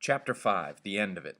Chapter 5, the end of it.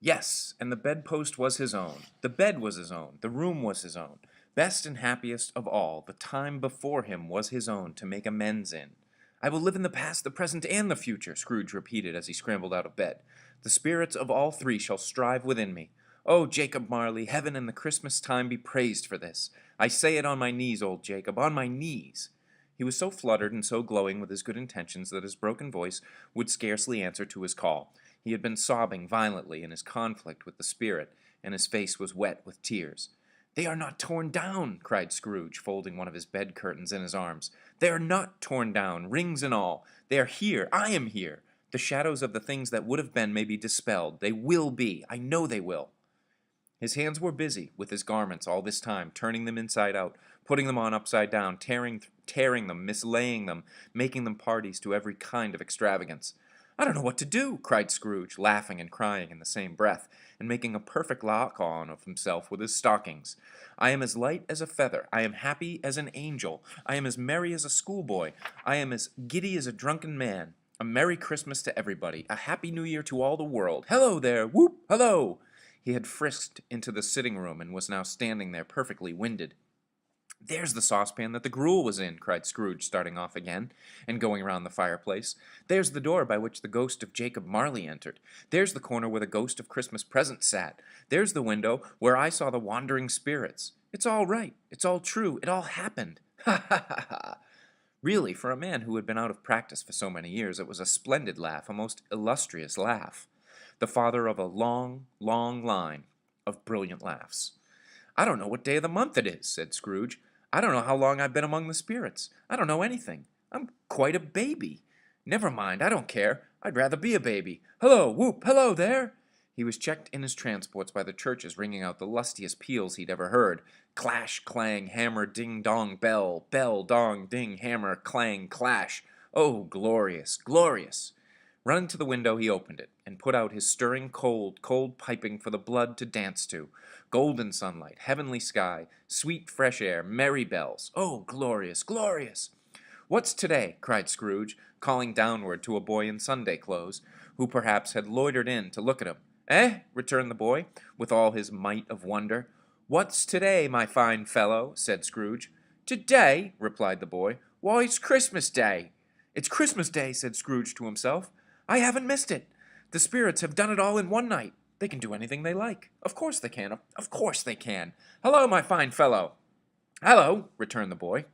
Yes, and the bedpost was his own. The bed was his own. The room was his own. Best and happiest of all, the time before him was his own to make amends in. I will live in the past, the present, and the future, Scrooge repeated as he scrambled out of bed. The spirits of all three shall strive within me. Oh, Jacob Marley, heaven and the Christmas time be praised for this. I say it on my knees, old Jacob, on my knees. He was so fluttered and so glowing with his good intentions that his broken voice would scarcely answer to his call. He had been sobbing violently in his conflict with the spirit, and his face was wet with tears. "They are not torn down!" cried Scrooge, folding one of his bed curtains in his arms. "They are not torn down, rings and all. They are here. I am here. The shadows of the things that would have been may be dispelled. They will be. I know they will." His hands were busy with his garments all this time, turning them inside out, putting them on upside down, tearing them, mislaying them, making them parties to every kind of extravagance. "I don't know what to do," cried Scrooge, laughing and crying in the same breath, and making a perfect lock-on of himself with his stockings. "I am as light as a feather. I am happy as an angel. I am as merry as a schoolboy. I am as giddy as a drunken man. A Merry Christmas to everybody. A Happy New Year to all the world. Hello there! Whoop! Hello!" He had frisked into the sitting-room and was now standing there perfectly winded. "There's the saucepan that the gruel was in," cried Scrooge, starting off again, and going round the fireplace. "There's the door by which the ghost of Jacob Marley entered. There's the corner where the ghost of Christmas Present sat. There's the window where I saw the wandering spirits. It's all right. It's all true. It all happened. Ha ha ha ha!" Really, for a man who had been out of practice for so many years, it was a splendid laugh, a most illustrious laugh. The father of a long, long line of brilliant laughs. "I don't know what day of the month it is," said Scrooge. "I don't know how long I've been among the spirits. I don't know anything. I'm quite a baby. Never mind, I don't care. I'd rather be a baby. Hello, whoop, hello there!" He was checked in his transports by the churches ringing out the lustiest peals he'd ever heard. Clash, clang, hammer, ding, dong, bell, bell, dong, ding, hammer, clang, clash. Oh, glorious, glorious! Running to the window, he opened it, and put out his stirring cold, cold piping for the blood to dance to. Golden sunlight, heavenly sky, sweet fresh air, merry bells. Oh, glorious, glorious! "What's today?" cried Scrooge, calling downward to a boy in Sunday clothes, who perhaps had loitered in to look at him. "Eh?" returned the boy, with all his might of wonder. "What's today, my fine fellow?" said Scrooge. "Today?" replied the boy. "Why, it's Christmas Day." "It's Christmas Day," said Scrooge to himself. "I haven't missed it. The spirits have done it all in one night. They can do anything they like. Of course they can. Of course they can. Hello, my fine fellow." "Hello," returned the boy.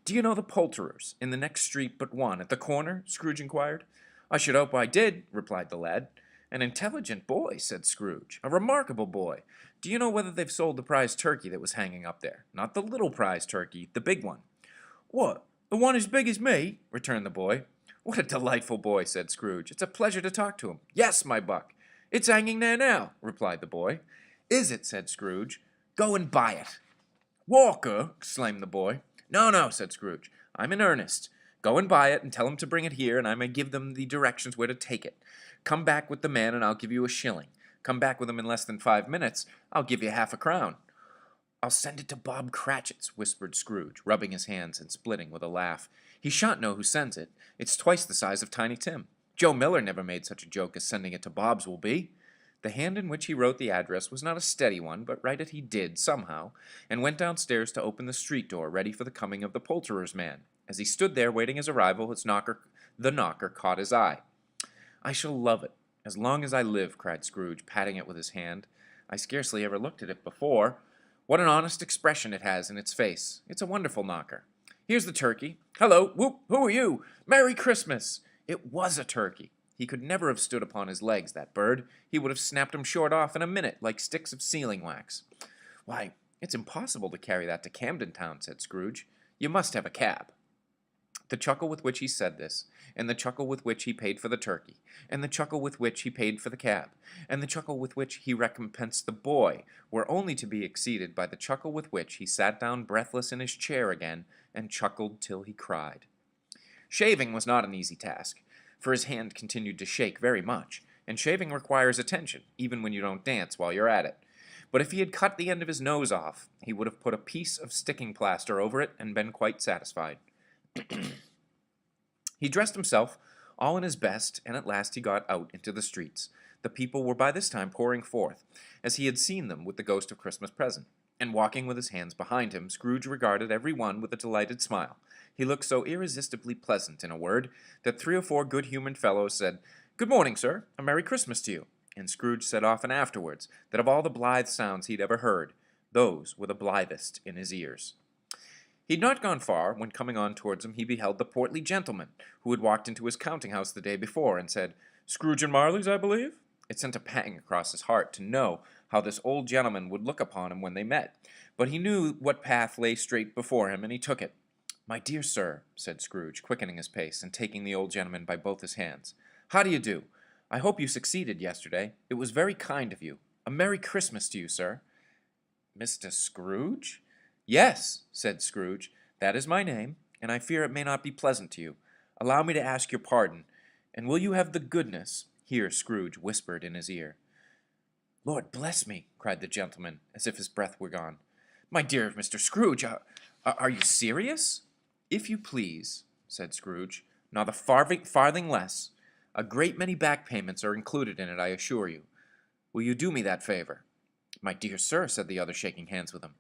"Do you know the poulterers in the next street but one, at the corner?" Scrooge inquired. "I should hope I did," replied the lad. "An intelligent boy," said Scrooge. "A remarkable boy. Do you know whether they've sold the prize turkey that was hanging up there? Not the little prize turkey, the big one." "What, the one as big as me?" returned the boy. "What a delightful boy," said Scrooge. "It's a pleasure to talk to him." "Yes, my buck. It's hanging there now," replied the boy. "Is it?" said Scrooge. "Go and buy it." "Walker!" exclaimed the boy. "No, no," said Scrooge. "I'm in earnest. Go and buy it, and tell him to bring it here, and I may give them the directions where to take it. Come back with the man, and I'll give you a shilling. Come back with him in less than 5 minutes, I'll give you half a crown." "I'll send it to Bob Cratchit's," whispered Scrooge, rubbing his hands and splitting with a laugh. "He shan't know who sends it. It's twice the size of Tiny Tim. Joe Miller never made such a joke as sending it to Bob's will be." The hand in which he wrote the address was not a steady one, but write it he did, somehow, and went downstairs to open the street door, ready for the coming of the poulterer's man. As he stood there waiting his arrival, the knocker caught his eye. "I shall love it, as long as I live," cried Scrooge, patting it with his hand. "I scarcely ever looked at it before. What an honest expression it has in its face. It's a wonderful knocker. Here's the turkey. Hello, whoop, who are you? Merry Christmas!" It was a turkey. He could never have stood upon his legs, that bird. He would have snapped them short off in a minute, like sticks of sealing wax. "Why, it's impossible to carry that to Camden Town," said Scrooge. "You must have a cab." The chuckle with which he said this, and the chuckle with which he paid for the turkey, and the chuckle with which he paid for the cab, and the chuckle with which he recompensed the boy, were only to be exceeded by the chuckle with which he sat down breathless in his chair again, and chuckled till he cried. Shaving was not an easy task, for his hand continued to shake very much, and shaving requires attention, even when you don't dance while you're at it. But if he had cut the end of his nose off, he would have put a piece of sticking plaster over it and been quite satisfied. He dressed himself all in his best, and at last he got out into the streets. The people were by this time pouring forth, as he had seen them with the ghost of Christmas present, and walking with his hands behind him, Scrooge regarded every one with a delighted smile. He looked so irresistibly pleasant, in a word, that 3 or 4 good-humored fellows said, "Good morning, sir. A Merry Christmas to you." And Scrooge said often afterwards that of all the blithe sounds he'd ever heard, those were the blithest in his ears. He'd not gone far, when coming on towards him he beheld the portly gentleman who had walked into his counting-house the day before, and said, "Scrooge and Marley's, I believe?" It sent a pang across his heart to know how this old gentleman would look upon him when they met, but he knew what path lay straight before him, and he took it. "My dear sir," said Scrooge, quickening his pace, and taking the old gentleman by both his hands, "how do you do? I hope you succeeded yesterday. It was very kind of you. A Merry Christmas to you, sir." "Mr. Scrooge?" "Yes," said Scrooge, "that is my name, and I fear it may not be pleasant to you. Allow me to ask your pardon, and will you have the goodness—" Here Scrooge whispered in his ear. "Lord bless me!" cried the gentleman, as if his breath were gone. "My dear Mr. Scrooge, are you serious?" "If you please," said Scrooge, "not a farthing less. A great many back payments are included in it, I assure you. Will you do me that favor?" "My dear sir," said the other, shaking hands with him,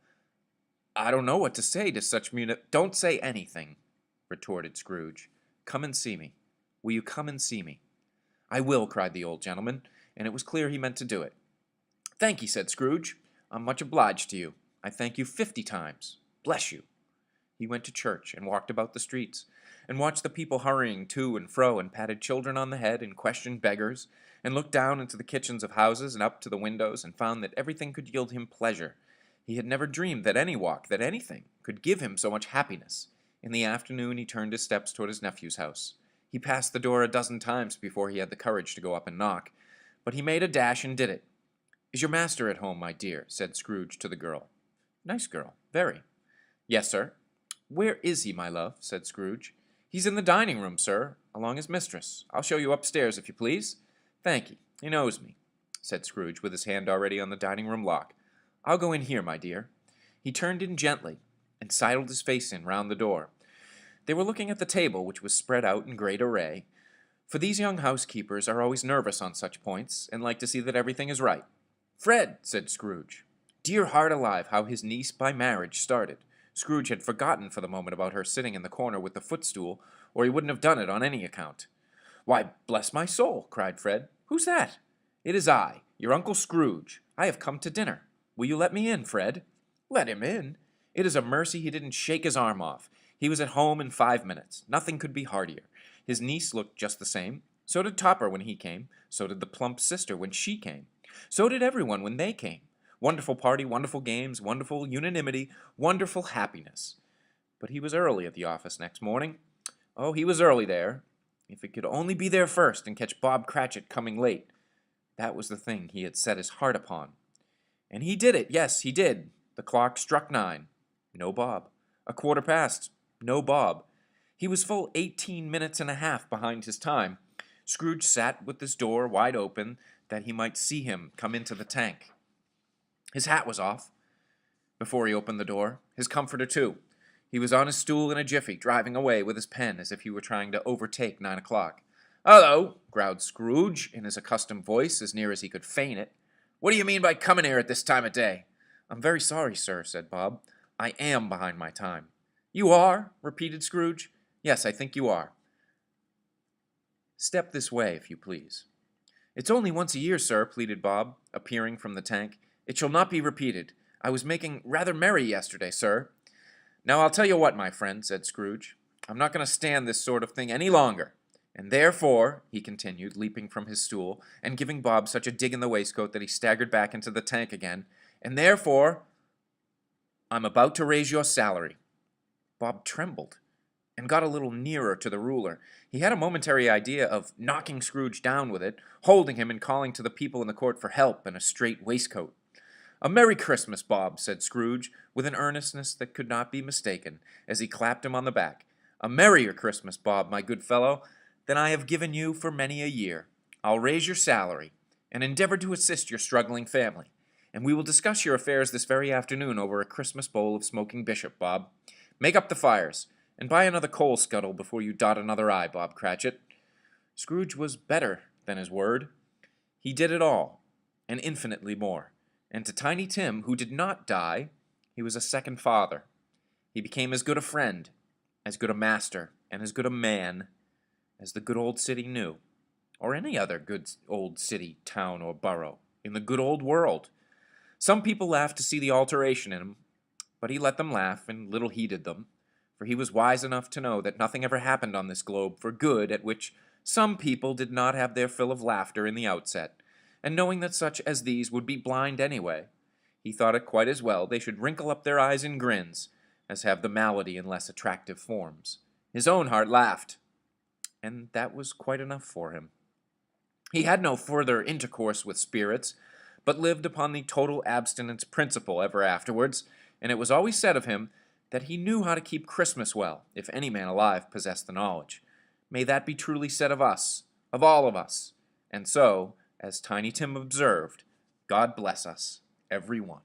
"I don't know what to say to such "Don't say anything," retorted Scrooge. "Come and see me. Will you come and see me?" "I will," cried the old gentleman, and it was clear he meant to do it. "Thank ye," said Scrooge. "I'm much obliged to you. I thank you 50 times. Bless you." He went to church, and walked about the streets, and watched the people hurrying to and fro, and patted children on the head, and questioned beggars, and looked down into the kitchens of houses, and up to the windows, and found that everything could yield him pleasure. He had never dreamed that any walk, that anything, could give him so much happiness. In the afternoon he turned his steps toward his nephew's house. He passed the door a dozen times before he had the courage to go up and knock, but he made a dash and did it. "Is your master at home, my dear?" said Scrooge to the girl. "Nice girl, very." "Yes, sir." "Where is he, my love?" said Scrooge. "He's in the dining room, sir, along his mistress. I'll show you upstairs, if you please." "Thank ye. He knows me," said Scrooge, with his hand already on the dining room lock. "I'll go in here, my dear." He turned in gently, and sidled his face in round the door. They were looking at the table, which was spread out in great array, for these young housekeepers are always nervous on such points, and like to see that everything is right. "Fred," said Scrooge. Dear heart alive, how his niece by marriage started. Scrooge had forgotten for the moment about her sitting in the corner with the footstool, or he wouldn't have done it on any account. "Why, bless my soul!" cried Fred. "Who's that?" "It is I, your Uncle Scrooge. I have come to dinner. Will you let me in, Fred?" "Let him in? It is a mercy he didn't shake his arm off. He was at home in 5 minutes. Nothing could be heartier. His niece looked just the same. So did Topper when he came. So did the plump sister when she came. So did everyone when they came. Wonderful party, wonderful games, wonderful unanimity, wonderful happiness. But he was early at the office next morning. Oh, he was early there. If he could only be there first and catch Bob Cratchit coming late. That was the thing he had set his heart upon. And he did it, yes, he did. The clock struck 9. No Bob. 1/4 past. No Bob. He was full 18 minutes and a half behind his time. Scrooge sat with his door wide open that he might see him come into the tank. His hat was off before he opened the door. His comforter, too. He was on his stool in a jiffy, driving away with his pen as if he were trying to overtake 9 o'clock. "Hello," growled Scrooge, in his accustomed voice, as near as he could feign it. "What do you mean by coming here at this time of day?" "I'm very sorry, sir," said Bob. "I am behind my time." "You are?" repeated Scrooge. "Yes, I think you are." "Step this way, if you please." "It's only once a year, sir," pleaded Bob, appearing from the tank. "It shall not be repeated. I was making rather merry yesterday, sir." "Now I'll tell you what, my friend," said Scrooge. "I'm not going to stand this sort of thing any longer. And therefore," he continued, leaping from his stool, and giving Bob such a dig in the waistcoat that he staggered back into the tank again, "and therefore, I'm about to raise your salary." Bob trembled, and got a little nearer to the ruler. He had a momentary idea of knocking Scrooge down with it, holding him and calling to the people in the court for help and a straight waistcoat. "A Merry Christmas, Bob," said Scrooge, with an earnestness that could not be mistaken, as he clapped him on the back. "A merrier Christmas, Bob, my good fellow, than I have given you for many a year. I'll raise your salary, and endeavor to assist your struggling family, and we will discuss your affairs this very afternoon over a Christmas bowl of smoking bishop, Bob. Make up the fires, and buy another coal scuttle before you dot another I, Bob Cratchit." Scrooge was better than his word. He did it all, and infinitely more. And to Tiny Tim, who did not die, he was a second father. He became as good a friend, as good a master, and as good a man as the good old city knew, or any other good old city, town, or borough in the good old world. Some people laughed to see the alteration in him, but he let them laugh and little heeded them, for he was wise enough to know that nothing ever happened on this globe for good at which some people did not have their fill of laughter in the outset, and knowing that such as these would be blind anyway, he thought it quite as well they should wrinkle up their eyes in grins as have the malady in less attractive forms. His own heart laughed, and that was quite enough for him. He had no further intercourse with spirits, but lived upon the total abstinence principle ever afterwards, and it was always said of him that he knew how to keep Christmas well, if any man alive possessed the knowledge. May that be truly said of us, of all of us. And so, as Tiny Tim observed, God bless us, every one.